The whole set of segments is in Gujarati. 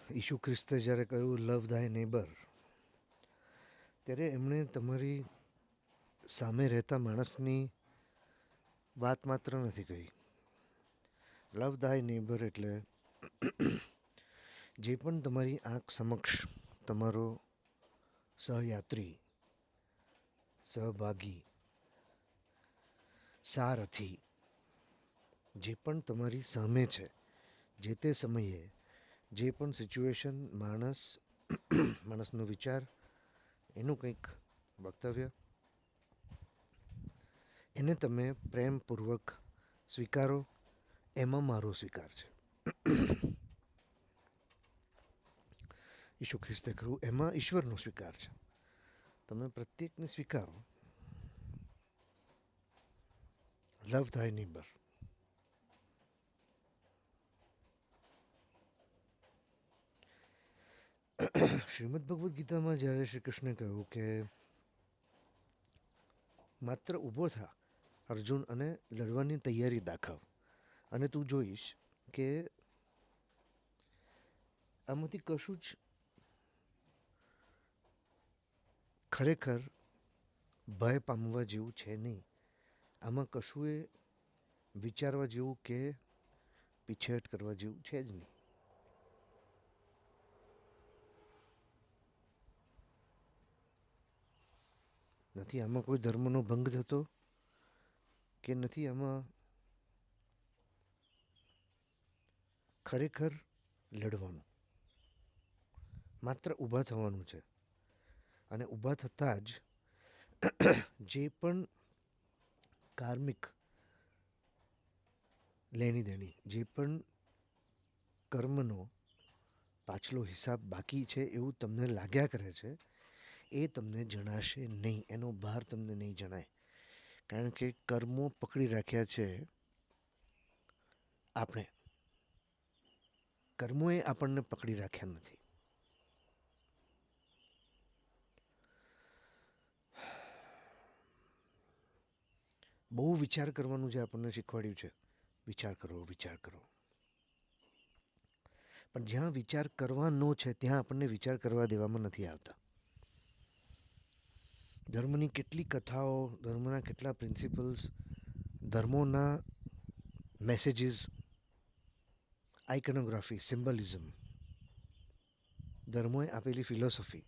ઈસુ ખ્રિસ્તે જ્યારે કહ્યું લવધાય નેબર, ત્યારે એમણે તમારી સામે રહેતા માણસની વાત માત્ર નથી કહી. લવ ધાય નેબર એટલે જે પણ તમારી આંખ સમક્ષ તમારો સહયાત્રી, સહભાગી, સારથી, જે પણ તમારી સામે છે, જે તે સમયે જે પણ સિચ્યુએશન, માણસનો વિચાર, એનું કંઈક વક્તવ્ય, એને તમે પ્રેમપૂર્વક સ્વીકારો. એમાં મારો સ્વીકાર છે. ઈસુ ખ્રિસ્તે કહ્યું એમાં ઈશ્વરનો સ્વીકાર છે. તમે પ્રત્યેકને સ્વીકારો. લવ થાય નેબર. શ્રીમદ ભગવદ્ ગીતામાં જ્યારે શ્રી કૃષ્ણે કહ્યું કે માત્ર ઊભો થા અર્જુન અને લડવાની તૈયારી દાખવ, અને તું જોઈશ કે આમાંથી કશું જ ખરેખર ભય પામવા જેવું છે નહીં. આમાં કશું એ વિચારવા જેવું કે પીછેહટ કરવા જેવું છે જ નહીં. નથી આમાં કોઈ ધર્મનો ભંગ થતો, કે નથી આમાં ખરેખર લડવાનું. માત્ર ઊભા થવાનું છે. અને ઊભા થતાં જ જે પણ કાર્મિક લેણી દેણી, જે પણ કર્મનો પાછલો હિસાબ બાકી છે એવું તમને લાગ્યા કરે છે, એ તમને જણાશે નહીં. એનો ભાર તમને નહીં જણાય. કારણ કે કર્મો પકડી રાખ્યા છે આપણે. કર્મોએ આપણને પકડી રાખ્યા નથી. બહુ વિચાર કરવાનું જે આપણને શીખવાડ્યું છે. વિચાર કરો, વિચાર કરો. પણ જ્યાં વિચાર કરવાનો છે ત્યાં આપણને વિચાર કરવા દેવામાં નથી આવતા. ધર્મની કેટલી કથાઓ, ધર્મના કેટલા પ્રિન્સિપલ્સ, ધર્મોના મેસેજીસ, આઇકનોગ્રાફી, સિમ્બલિઝમ, ધર્મોએ આપેલી ફિલોસોફી,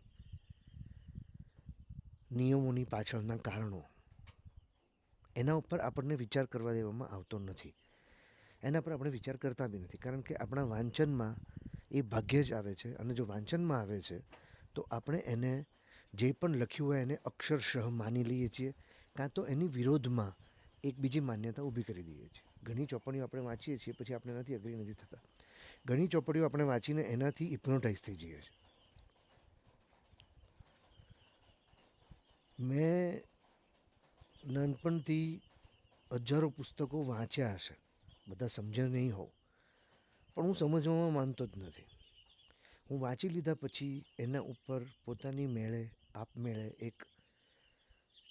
નિયમોની પાછળના કારણો, એના ઉપર આપણને વિચાર કરવા દેવામાં આવતો નથી. એના પર આપણે વિચાર કરતા બી નથી. કારણ કે આપણા વાંચનમાં એ ભાગ્યે જ આવે છે. અને જો વાંચનમાં આવે છે તો આપણે એને જે પણ લખ્યું હોય એને અક્ષરશઃ માની લઈએ છીએ, કાં તો એની વિરોધમાં એક બીજી માન્યતા ઊભી કરી દઈએ છીએ. ઘણી ચોપડીઓ આપણે વાંચીએ છીએ, પછી આપણે એનાથી એગ્રી નથી થતા. ઘણી ચોપડીઓ આપણે વાંચીને એનાથી હિપ્નોટાઇઝ થઈ જઈએ છીએ. મેં નાનપણથી હજારો પુસ્તકો વાંચ્યા હશે, બધા સમજ્યા નહીં હોવ, પણ હું સમજવામાં માનતો જ નથી. હું વાંચી લીધા પછી એના ઉપર પોતાની મેળે આપમેળે એક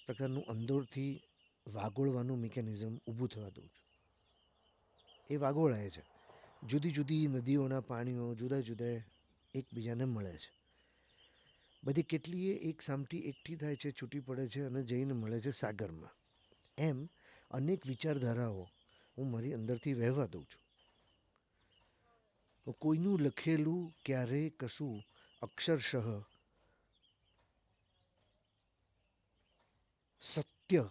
પ્રકારનું અંદરથી વાગોળવાનું મિકેનિઝમ ઊભું થવા દઉં છું. એ વાગોળાય છે. જુદી જુદી નદીઓના પાણીઓ જુદા જુદા એકબીજાને મળે છે. બધી કેટલીય એક સામટી એકઠી થાય છે, છૂટી પડે છે અને જઈને મળે છે સાગરમાં. એમ અનેક વિચારધારાઓ હું મારી અંદરથી વહેવા દઉં છું. કોઈનું લખેલું ક્યારેય કશું અક્ષરશઃ સત્ય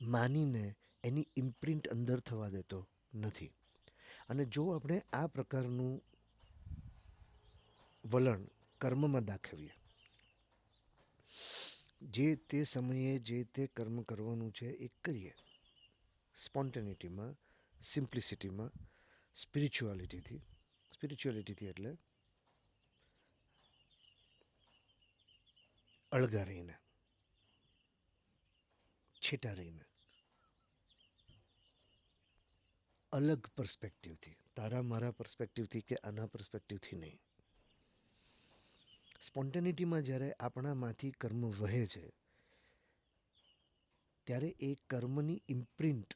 માનીને એની ઇમ્પ્રિન્ટ અંદર થવા દેતો નથી. અને જો આપણે આ પ્રકારનું વલણ કર્મમાં દાખવીએ, જે તે સમયે જે તે કર્મ કરવાનું છે એ કરીએ, સ્પોન્ટેનિટીમાં, સિમ્પ્લિસિટીમાં, સ્પિરિચ્યુઆલિટીથી એટલે અળગા રહીને, છેટા રહીને, અલગ પર્સપેક્ટિવથી, તારા મારા પર્સપેક્ટિવથી કે આના પર્સપેક્ટિવથી નહીં. સ્પોન્ટેનિટીમાં જ્યારે આપણામાંથી કર્મ વહે છે ત્યારે એ કર્મની ઇમ્પ્રિન્ટ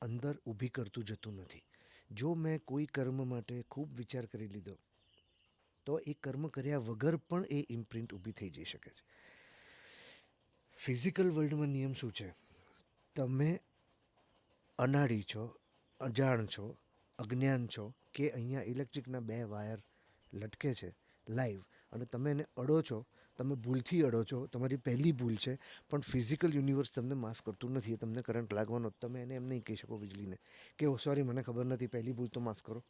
અંદર ઊભી કરતું જતું નથી. જો મેં કોઈ કર્મ માટે ખૂબ વિચાર કરી લીધો તો એ કર્મ કર્યા વગર પણ એ ઇમ્પ્રિન્ટ ઊભી થઈ જઈ શકે છે. ફિઝિકલ વર્લ્ડમાં નિયમ શું છે? તમે અનાડી છો, અજાણ છો, અજ્ઞાન છો કે અહીંયા ઇલેક્ટ્રિકના 2 વાયર લટકે છે લાઈવ, અને તમે એને અડો છો, તમે ભૂલથી અડો છો, તમારી પહેલી ભૂલ છે, પણ ફિઝિકલ યુનિવર્સ તમને માફ કરતું નથી. એ તમને કરંટ લાગવાનો, તમે એને એમ નહીં કહી શકો વીજળીને કે ઓ સોરી મને ખબર નથી, પહેલી ભૂલ તો માફ કરો.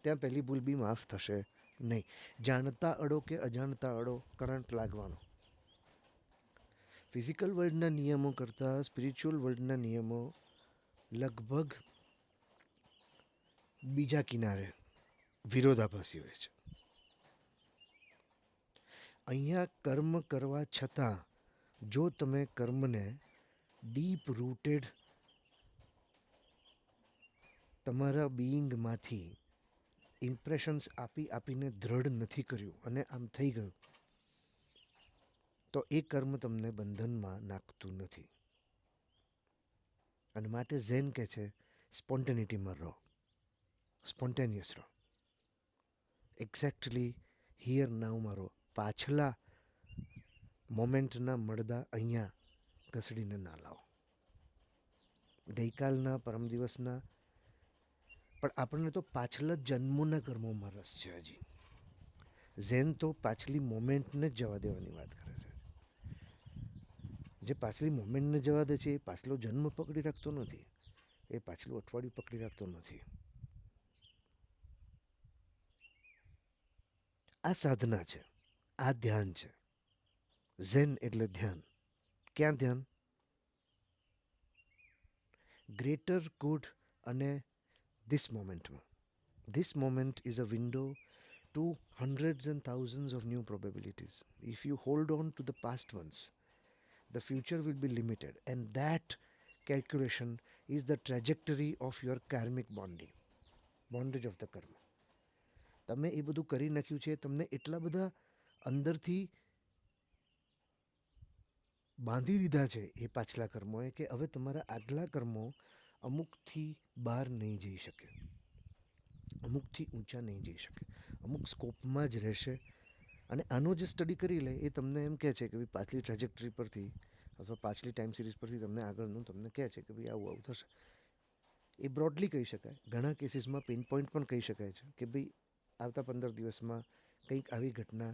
ત્યાં પહેલી ભૂલ બી માફ થશે નહીં. જાણતા અડો કે અજાણતા અડો, કરંટ લાગવાનો. ફિઝિકલ વર્લ્ડના નિયમો કરતાં સ્પિરિચ્યુઅલ વર્લ્ડના નિયમો લગભગ બીજા કિનારે વિરોધાભાસી હોય છે. અહીંયા કર્મ કરવા છતાં જો તમે કર્મને ડીપ રૂટેડ તમારા બિઈંગમાંથી ઇમ્પ્રેશન્સ આપીને દ્રઢ નથી કર્યું અને આમ થઈ ગયું, તો એ કર્મ તમને બંધનમાં નાખતું નથી. અને માટે ઝેન કહે છે સ્પોન્ટેનિટીમાં રહો, સ્પોન્ટેનિયસ રહો, એક્ઝેક્ટલી હિયર નાવમાં રહો. પાછલા મોમેન્ટના મળદા અહીંયા ઘસડીને ના લાવો. ગઈકાલના, પરમ દિવસના, પણ આપણને તો પાછલા જન્મોના કર્મોમાં રસ છે હજી. ઝેન તો પાછલી મોમેન્ટને જ જવા દેવાની વાત કરે છે. જે પાછલી મોમેન્ટને જવા દે છે એ પાછલો જન્મ પકડી રાખતો નથી, એ પાછલું અઠવાડિયું પકડી રાખતો નથી. આ સાધના છે, આ ધ્યાન છે. ઝેન એટલે ધ્યાન. ક્યાં ધ્યાન? ગ્રેટર ગુડ અને ધીસ મોમેન્ટમાં. This moment is a window to hundreds and thousands of new probabilities. If you hold on to the past ones, the future will be limited, and that calculation is the trajectory of your karmic bonding, bondage of the karma. તમે એ બધું કરી નાખ્યું છે, તમને એટલા બધા અંદરથી બાંધી દીધા છે એ પાછલા કર્મોએ કે હવે તમારા આગલા કર્મો અમુકથી બહાર નહીં જઈ શકે, અમુકથી ઊંચા નહીં જઈ શકે, અમુક સ્કોપમાં જ રહેશે. અને આનો જે સ્ટડી કરી લે એ તમને એમ કહે છે કે ભાઈ પાછલી ટ્રેજેક્ટરી પરથી અથવા પાછલી ટાઈમ સિરીઝ પરથી તમને આગળનું તમને કહે છે કે ભાઈ આવું આવું થશે. એ બ્રોડલી કહી શકાય. ઘણા કેસીસમાં પિન પોઈન્ટ પણ કહી શકાય છે કે ભાઈ આવતા 15 દિવસમાં કંઈક આવી ઘટના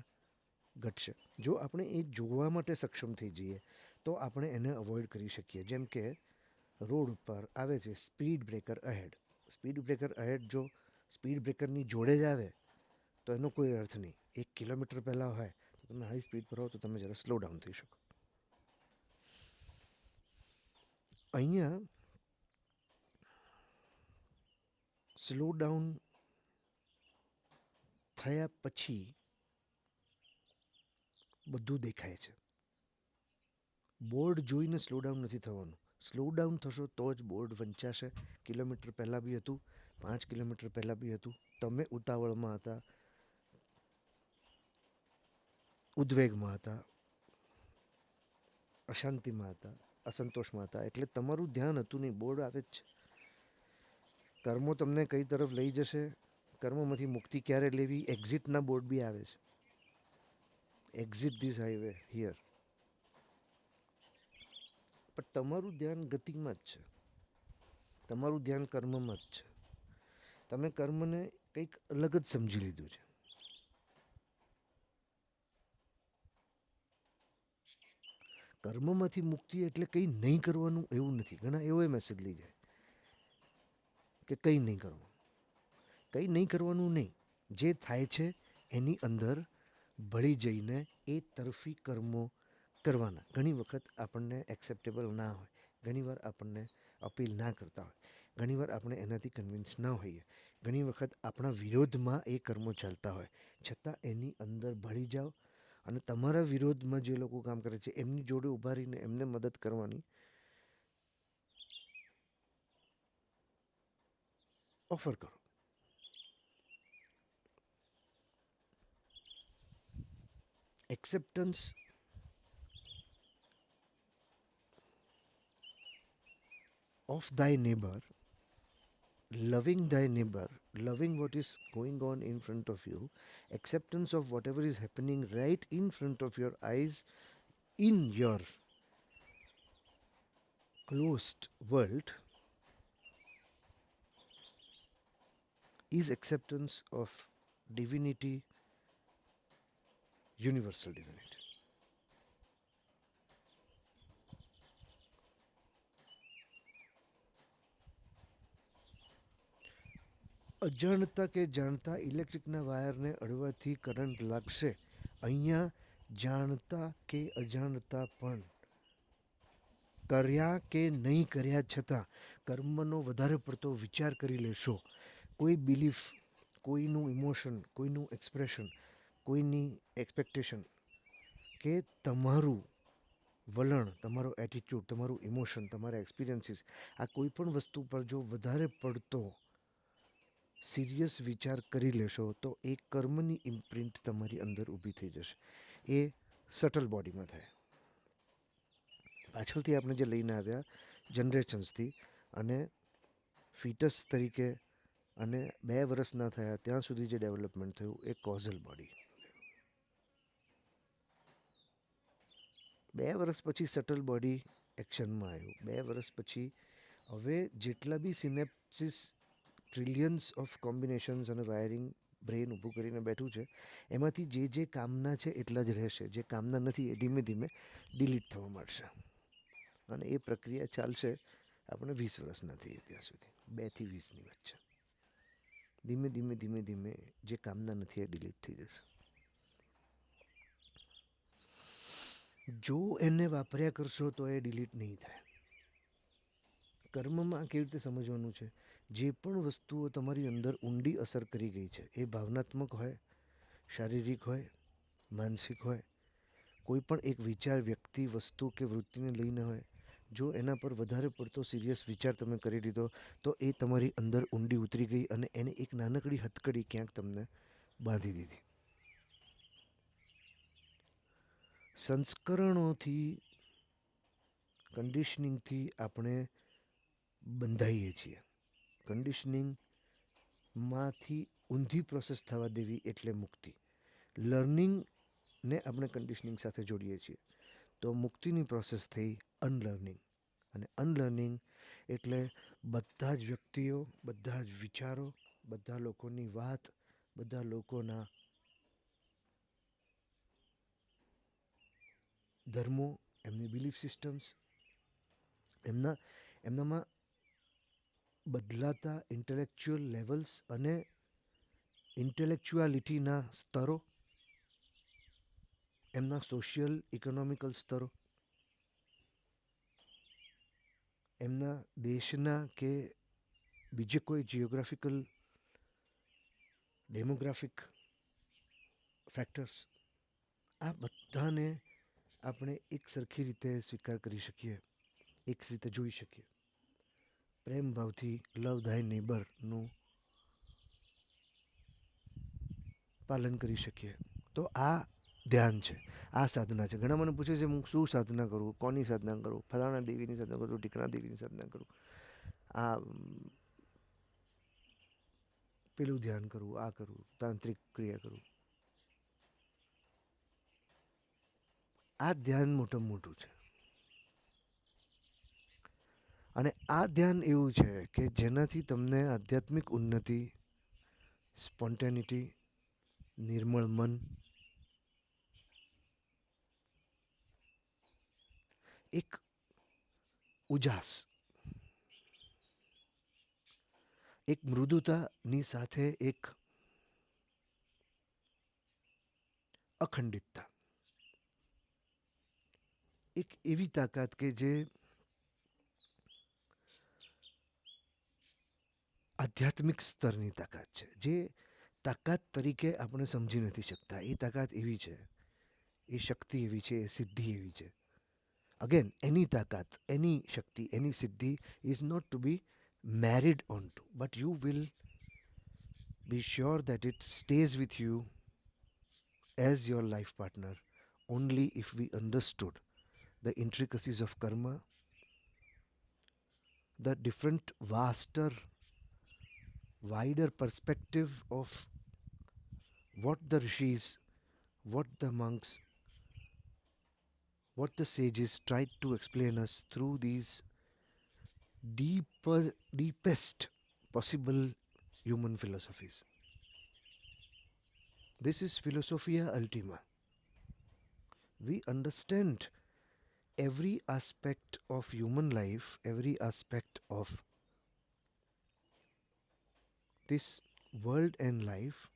ઘટશે. જો આપણે એ જોવા માટે સક્ષમ થઈ જઈએ તો આપણે એને અવોઇડ કરી શકીએ. જેમ કે રોડ ઉપર આવે છે speed breaker ahead. Speed breaker ahead જો સ્પીડ બ્રેકરની જોડે જ આવે તો એનો કોઈ અર્થ નહીં. 1 કિલોમીટર પહેલાં હોય તો તમે હાઈ સ્પીડ પર હો તો તમે જરા સ્લો ડાઉન થઈ શકો. અહીંયા સ્લો ડાઉન થયા પછી બધું દેખાય છે. બોર્ડ જોઈને સ્લો ડાઉન નથી થવાનું. સ્લો ડાઉન થશો તો જ બોર્ડ વંચાશે. કિલોમીટર પહેલાં બી હતું, 5 કિલોમીટર પહેલાં બી હતું. તમે ઉતાવળમાં હતા, ઉદ્વેગમાં હતા, અશાંતિમાં હતા, અસંતોષમાં હતા, એટલે તમારું ધ્યાન હતું નહીં. બોર્ડ આવે જ છે. કર્મો તમને કઈ તરફ લઈ જશે, કર્મોમાંથી મુક્તિ ક્યારે લેવી, એક્ઝિટના બોર્ડ બી આવે છે. Exit this highway here. પણ તમારું ધ્યાન ગતિમાં જ છે, તમારું ધ્યાન કર્મમાં જ છે. તમે કર્મને કંઈક અલગ જ સમજી લીધું છે. કર્મમાંથી મુક્તિ એટલે કંઈ નહીં કરવાનું એવું નથી. ઘણા એવો મેસેજ લઈ જાય કે કંઈ નહીં કરવાનું. કંઈ નહીં કરવાનું નહીં. જે થાય છે એની અંદર ભળી જઈને એ તરફી કર્મો કરવાના. ઘણી વખત આપણને એક્સેપ્ટેબલ ના હોય, ઘણીવાર આપણને અપીલ ના કરતા હોય, ઘણીવાર આપણે એનાથી કન્વિન્સ ના હોઈએ, ઘણી વખત આપણા વિરોધમાં એ કર્મો ચાલતા હોય, છતાં એની અંદર ભળી જાઓ અને તમારા વિરોધમાં જે લોકો કામ કરે છે એમની જોડે ઊભા રહીને એમને મદદ કરવાની ઓફર કરો. Acceptance of thy neighbor loving thy neighbor, loving what is going on in front of you, acceptance of whatever is happening right in front of your eyes in your closed world is acceptance of divinity, universal divinity. અજાણતા કે જાણતા ઇલેક્ટ્રિકના વાયરને અડવાથી કરંટ લાગશે. અહીંયા જાણતા કે અજાણતા પણ કર્યા કે નહીં કર્યા છતાં કર્મનો વધારે પડતો વિચાર કરી લેશો. કોઈ બિલીફ, કોઈનું ઇમોશન, કોઈનું એક્સપ્રેશન, કોઈની એક્સપેક્ટેશન કે તમારું વલણ, તમારો એટીટ્યૂડ, તમારું ઇમોશન, તમારા એક્સપિરિયન્સીસ, આ કોઈ પણ વસ્તુ પર જો વધારે પડતો સિરિયસ વિચાર કરી લેશો તો એ કર્મની ઇમ્પ્રિન્ટ તમારી અંદર ઊભી થઈ જશે. એ સટલ બોડીમાં થાય. પાછળથી આપણે જે લઈને આવ્યા જનરેશન્સથી, અને ફિટસ તરીકે, અને 2 વર્ષ ના થયા ત્યાં સુધી જે ડેવલપમેન્ટ થયું એ કોઝલ બોડી. 2 વર્ષ પછી સટલ બોડી એક્શનમાં આવ્યું. 2 વર્ષ પછી હવે જેટલા બી સિનેપ્સિસ, ટ્રિલિયન્સ ઓફ કોમ્બિનેશન્સ અને વાયરિંગ બ્રેન ઊભું કરીને બેઠું છે, એમાંથી જે કામના છે એટલા જ રહેશે. જે કામના નથી એ ધીમે ધીમે ડિલીટ થવા માંડશે. અને એ પ્રક્રિયા ચાલશે આપણે 20 વર્ષના થઈએ ત્યાં સુધી, 2 થી 20ની વચ્ચે. ધીમે ધીમે ધીમે ધીમે જે કામના નથી એ ડિલીટ થઈ જશે. જો એને વાપર્યા કરશો તો એ ડિલીટ નહીં થાય. કર્મમાં કેવી રીતે સમજવાનું છે? જે પણ વસ્તુઓ તમારી અંદર ઊંડી અસર કરી ગઈ છે, એ ભાવનાત્મક હોય, શારીરિક હોય, માનસિક હોય, કોઈ પણ એક વિચાર, વ્યક્તિ, વસ્તુ કે વૃત્તિને લઈને હોય, જો એના પર વધારે પડતો સિરિયસ વિચાર તમે કરી લીધો તો એ તમારી અંદર ઊંડી ઉતરી ગઈ અને એને એક નાનકડી હથકડી ક્યાંક તમને બાંધી દીધી. સંસ્કરણોથી, કન્ડિશનિંગથી આપણે બંધાઈએ છીએ. કન્ડિશનિંગમાંથી ઊંધી પ્રોસેસ થવા દેવી એટલે મુક્તિ. લર્નિંગને આપણે કન્ડિશનિંગ સાથે જોડીએ છીએ તો મુક્તિની પ્રોસેસ થઈ અનલર્નિંગ. અને અનલર્નિંગ એટલે બધા જ વ્યક્તિઓ, બધા જ વિચારો, બધા લોકોની વાત, બધા લોકોના ધર્મો, એમની બિલીફ સિસ્ટમ્સ, એમનામાં બદલાતા ઇન્ટેલેક્ચ્યુઅલ લેવલ્સ અને ઇન્ટેલેક્ચ્યુઆલિટીના સ્તરો, એમના સોશિયલ ઇકોનોમિકલ સ્તરો, એમના દેશના કે બીજે કોઈ જિયોગ્રાફિકલ, ડેમોગ્રાફિક ફેક્ટર્સ, આ બધાને આપણે એક સરખી રીતે સ્વીકાર કરી શકીએ, એક રીતે જોઈ શકીએ. પ્રેમ ભાવથી લવધાય નેબરનું પાલન કરી શકીએ. તો આ ધ્યાન છે, આ સાધના છે. ઘણા મને પૂછે છે હું શું સાધના કરું, કોની સાધના કરું, ફલાણા દેવીની સાધના કરું, ઢીકણા દેવીની સાધના કરું, આ પેલું ધ્યાન કરું, આ કરું, તાંત્રિક ક્રિયા કરું. આ ધ્યાન મોટામાં મોટું છે. અને આ ધ્યાન એવું છે કે જેનાથી તમને આધ્યાત્મિક ઉન્નતિ, સ્પોન્ટેનિટી, નિર્મળ મન, એક ઉજાસ, એક મૃદુતાની સાથે એક અખંડિતતા, એક એવી તાકાત કે જે આધ્યાત્મિક સ્તરની તાકાત છે, જે તાકાત તરીકે આપણે સમજી નથી શકતા. એ તાકાત એવી છે, એ શક્તિ એવી છે, એ સિદ્ધિ એવી છે. અગેન, એની તાકાત, એની શક્તિ, એની સિદ્ધિ is not to be married onto, but you will be sure that it stays with you as your life partner only if we understood the intricacies of karma, the different vaster wider perspective of what the rishis, what the monks, what the sages tried to explain us through these deepest possible human philosophies. This is Philosophia Ultima. We understand every aspect of human life, every aspect of this world and life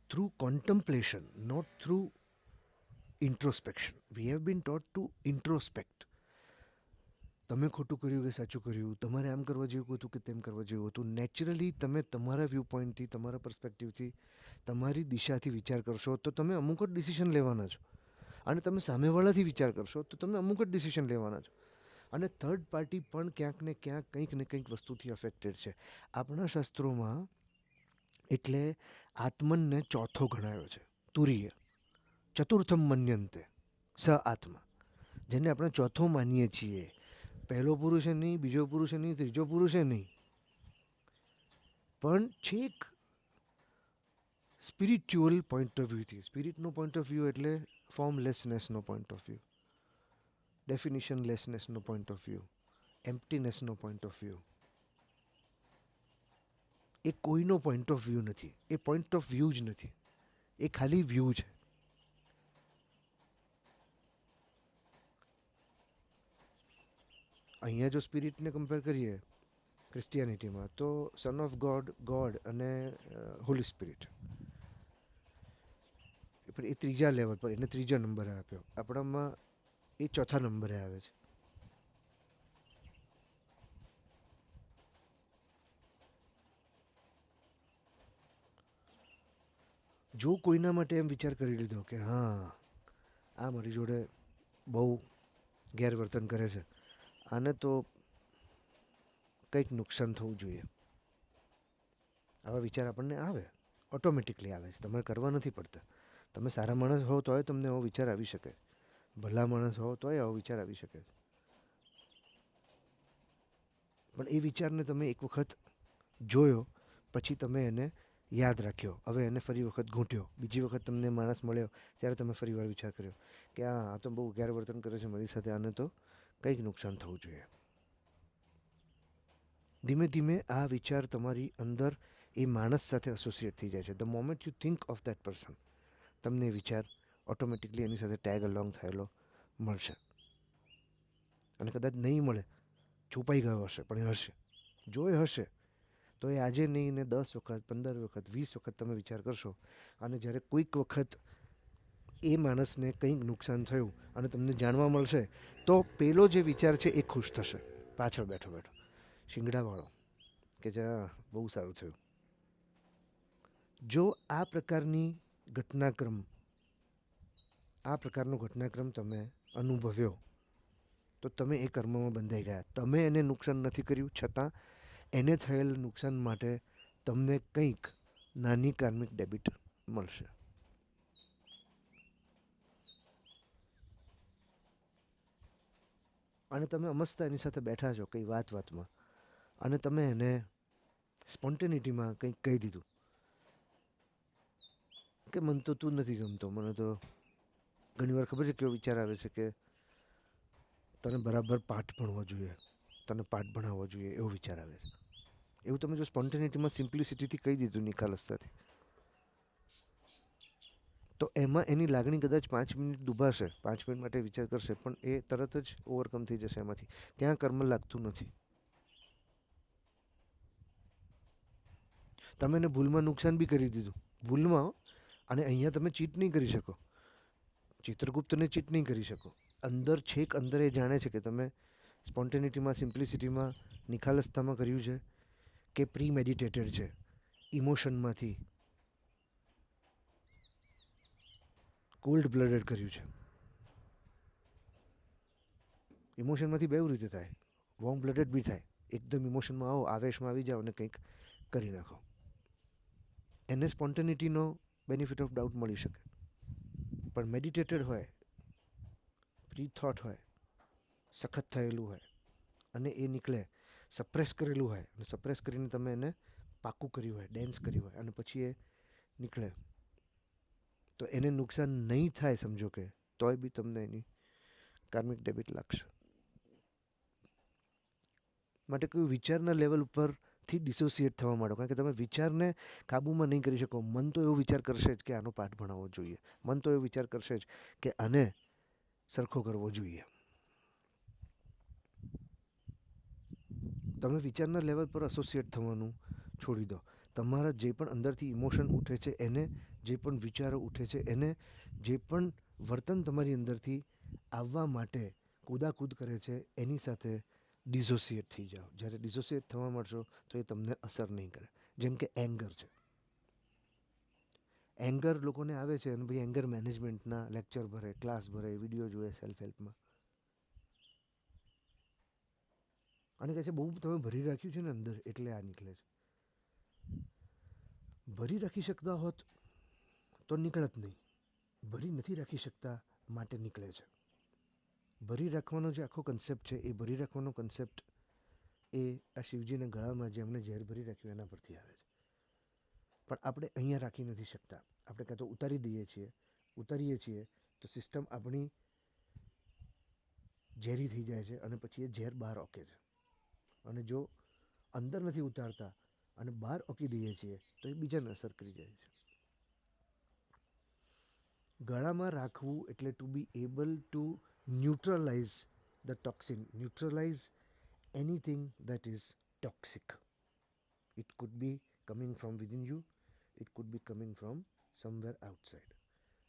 through contemplation, not through introspection. We have been taught to introspect. તમે ખોટું કર્યું કે સાચું કર્યું, તમારે આમ કરવા જેવું હતું કે તેમ કરવા જેવું હતું. નેચરલી તમે તમારા વ્યૂ પોઈન્ટથી, તમારા પર્સ્પેક્ટિવથી, તમારી દિશાથી વિચાર કરશો તો તમે અમુક જ ડિસિઝન લેવાના છો. અને તમે સામેવાળાથી વિચાર કરશો તો તમે અમુક જ ડિસિઝન લેવાના છો. અને થર્ડ પાર્ટી પણ ક્યાંક ને ક્યાંક કંઈક ને કંઈક વસ્તુથી અફેક્ટેડ છે. આપણા શાસ્ત્રોમાં એટલે આત્મનને ચોથો ગણાયો છે. તુરીય ચતુર્થમ મન્યંતે સ આત્મા, જેને આપણે ચોથો માનીએ છીએ. પહેલો પુરુષ એ નહીં, બીજો પુરુષ એ નહીં, ત્રીજો પુરુષ એ નહીં, પણ છેક સ્પિરિચ્યુઅલ પોઈન્ટ ઓફ વ્યૂથી. સ્પિરિટનો પોઈન્ટ ઓફ વ્યૂ એટલે ફોર્મલેસનેસનો પોઈન્ટ ઓફ વ્યૂ, ડેફિનિશન લેસનેસનો પોઈન્ટ ઓફ વ્યૂ, એમ્પ્ટીનેસનો પોઈન્ટ ઓફ વ્યૂ. એ કોઈનો પોઈન્ટ ઓફ વ્યૂ નથી, એ પોઈન્ટ ઓફ વ્યૂ જ નથી, એ ખાલી વ્યૂ છે. અહીંયા જો સ્પિરિટને કમ્પેર કરીએ ક્રિશ્ચિયાનિટીમાં તો સન ઓફ ગોડ, ગોડ અને હોલી સ્પિરિટ, પણ એ ત્રીજા લેવલ પર, એને ત્રીજા નંબરે આપ્યો. આપણામાં એ ચોથા નંબરે આવે છે. જો કોઈના માટે એમ વિચાર કરી લીધો કે હા આ મારી જોડે બહુ ગેરવર્તન કરે છે, આને તો કંઈક નુકસાન થવું જોઈએ, આવા વિચાર આપણને આવે, ઓટોમેટિકલી આવે છે, તમારે કરવા નથી પડતા. તમે સારા માણસ હો તોય તમને એવો વિચાર આવી શકે, ભલા માણસ હો તોય આવો વિચાર આવી શકે. પણ એ વિચારને તમે એક વખત જોયો પછી તમે એને યાદ રાખ્યો, હવે એને ફરી વખત ઘૂંટ્યો, બીજી વખત તમને માણસ મળ્યો ત્યારે તમે ફરી વાર વિચાર કર્યો કે આ તો બહુ ગેરવર્તન કરે છે મારી સાથે, આને તો કંઈક નુકસાન થવું જોઈએ. ધીમે ધીમે આ વિચાર તમારી અંદર એ માણસ સાથે એસોસિએટ થઈ જાય છે. The moment you think of that person, તમને વિચાર ઓટોમેટિકલી એની સાથે ટેગ અલોંગ થયેલો મળશે. અને કદાચ નહીં મળે, છુપાઈ ગયો હશે, પણ એ હશે. જો એ હશે તો એ આજે નહીં ને 10 વખત, 15 વખત, 20 વખત તમે વિચાર કરશો. અને જ્યારે કોઈક વખત એ માણસને કંઈક નુકસાન થયું અને તમને જાણવા મળશે તો પેલો જે વિચાર છે એ ખુશ થશે પાછળ બેઠો બેઠો, શિંગડાવાળો, કે જા બહુ સારું થયું. જો આ પ્રકારની ઘટનાક્રમ, આ પ્રકારનો ઘટનાક્રમ તમે અનુભવ્યો તો તમે એ કર્મમાં બંધાઈ ગયા. તમે એને નુકસાન નથી કર્યું, છતાં એને થયેલ નુકસાન માટે તમને કંઈક નાની કાર્મિક ડેબિટ મળશે. અને તમે અમસ્તા એની સાથે બેઠા છો કંઈ વાતમાં, અને તમે એને સ્પોન્ટેનિટીમાં કંઈક કહી દીધું કે મને તો તું નથી ગમતો, મને તો ઘણીવાર ખબર છે કેવો વિચાર આવે છે કે તને બરાબર પાઠ ભણવો જોઈએ, તને પાઠ ભણાવવો જોઈએ, એવો વિચાર આવે છે. એવું તમે જો સ્પોન્ટેનિટીમાં સિમ્પ્લિસિટીથી કહી દીધું, નિખાલસતાથી, તો એમાં એની લાગણી કદાચ 5 મિનિટ ડૂબાશે, 5 મિનિટ માટે વિચાર કરશે, પણ એ તરત જ ઓવરકમ થઈ જશે એમાંથી. ત્યાં કર્મ લાગતું નથી. તમે એને ભૂલમાં નુકસાન બી કરી દીધું, ભૂલમાં. અને અહીંયા તમે ચીટ નહીં કરી શકો, ચિત્રગુપ્તને ચીટ નહીં કરી શકો. અંદર છેક અંદર એ જાણે છે કે તમે સ્પોન્ટેનિટીમાં, સિમ્પ્લિસિટીમાં, નિખાલસતામાં કર્યું છે કે પ્રી મેડિટેટેડ છે, ઇમોશનમાંથી, કોલ્ડ બ્લડેડ કર્યું છે. ઇમોશનમાંથી બે રીતે થાય, વોર્મ બ્લડેડ બી થાય. એકદમ ઇમોશનમાં આવો, આવેશમાં આવી જાઓ અને કંઈક કરી નાખો. એને સ્પોન્ટેનિટીનો બેનિફિટ ઓફ ડાઉટ મળી શકે, પણ મેડિટેટેડ હોય, પ્રી થોટ હોય, સખત થયેલું હોય અને એ નીકળે સપ્રેસ કરેલું હોય અને સપ્રેસ કરીને તમે એને પાકું કર્યું હોય, ડેન્સ કર્યું હોય અને પછી એ નીકળે તો એને નુકસાન નહીં થાય સમજો કે, તોય બી તમને એની કાર્મિક ડેબિટ લાગશે. માટે કોઈ વિચારના લેવલ ઉપરથી ડિસોસિએટ થવા માંડો, કારણ કે તમે વિચારને કાબૂમાં નહીં કરી શકો. મન તો એવો વિચાર કરશે જ કે આનો પાઠ ભણાવવો જોઈએ, મન તો એવો વિચાર કરશે જ કે આને સરખો કરવો જોઈએ. તમે વિચારના લેવલ પર એસોસિએટ થવાનું છોડી દો. તમારા જે પણ અંદરથી ઇમોશન ઉઠે છે એને, જે પણ વિચારો ઉઠે છે એને, જે પણ વર્તન તમારી અંદરથી આવવા માટે કૂદાકૂદ કરે છે એની સાથે ડિસોસિએટ થઈ જાઓ. જ્યારે ડિસોસિએટ થવા માંડશો તો એ તમને અસર નહીં કરે. જેમ કે એંગર છે. એંગર લોકોને આવે છે અને ભાઈ એંગર મેનેજમેન્ટના લેક્ચર ભરે, ક્લાસ ભરે, વિડીયો જોવે સેલ્ફ હેલ્પમાં અને કહે છે બહુ તમે ભરી રાખ્યું છે ને અંદર એટલે આ નીકળે છે. ભરી રાખી શકતા હોત તો નીકળત નહીં. ભરી નથી રાખી શકતા માટે નીકળે છે. ભરી રાખવાનો જે આખો કન્સેપ્ટ છે એ ભરી રાખવાનો કન્સેપ્ટ એ આ શિવજીના ગળામાં જેમણે ઝેર ભરી રાખ્યું એના પરથી આવે છે. પણ આપણે અહીંયા રાખી નથી શકતા. આપણે કાં તો ઉતારી દઈએ છીએ, ઉતારીએ છીએ તો સિસ્ટમ આપણી ઝેરી થઈ જાય છે અને પછી એ ઝેર બહાર ઓકે છે. અને જો અંદર નથી ઉતારતા અને બહાર ઓકી દઈએ છીએ તો એ બીજાને અસર કરી જાય છે. ગળામાં રાખવું એટલે to be able to neutralize the toxin, neutralize anything that is toxic. It could be coming from within you, it could be coming from somewhere outside.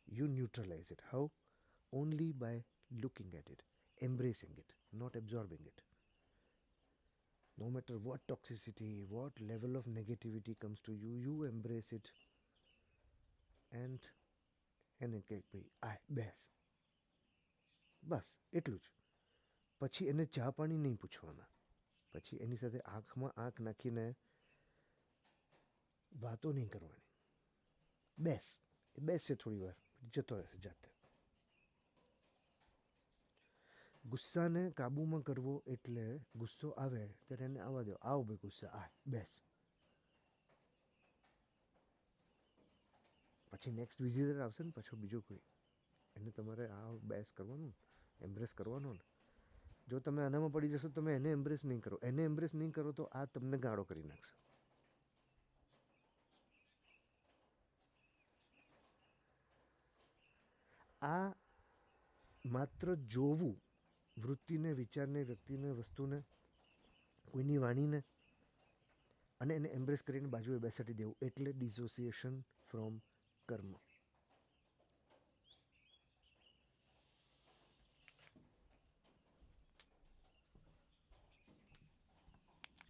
You neutralize it. How? Only by looking at it, embracing it, not absorbing it. No matter what toxicity, what level of negativity comes to you, you embrace it and એને કંઈક ભાઈ આ બેસ, બસ એટલું જ. પછી એને ચા પાણી નહીં પૂછવાના. પછી એની સાથે આંખમાં આંખ નાખીને વાતો નહીં કરવાની. બેસ, એ બેસશે થોડી વાર, જતો રહેશે જાતે. ગુસ્સાને કાબૂમાં કરવો એટલે ગુસ્સો આવે ત્યારે એને આવવા દો. આવ ભાઈ ગુસ્સા, આ બેસ. પછી નેક્સ્ટ વિઝિટર આવશે ને પાછો બીજો કોઈ, એને તમારે આ બેસ કરવાનું, એમ્બ્રેસ કરવાનો ને. જો તમે આનામાં પડી જશો તમે એને એમ્બ્રેસ નહીં કરો, એને એમ્બ્રેસ નહીં કરો તો આ તમને ગાળો કરી નાખશે. આ માત્ર જોવું, વૃત્તિને, વિચારને, વ્યક્તિને, વસ્તુને, કોઈની વાણીને અને એને એમ્બ્રેસ કરીને બાજુએ બેસાડી દેવું એટલે ડિસોસિએશન ફ્રોમ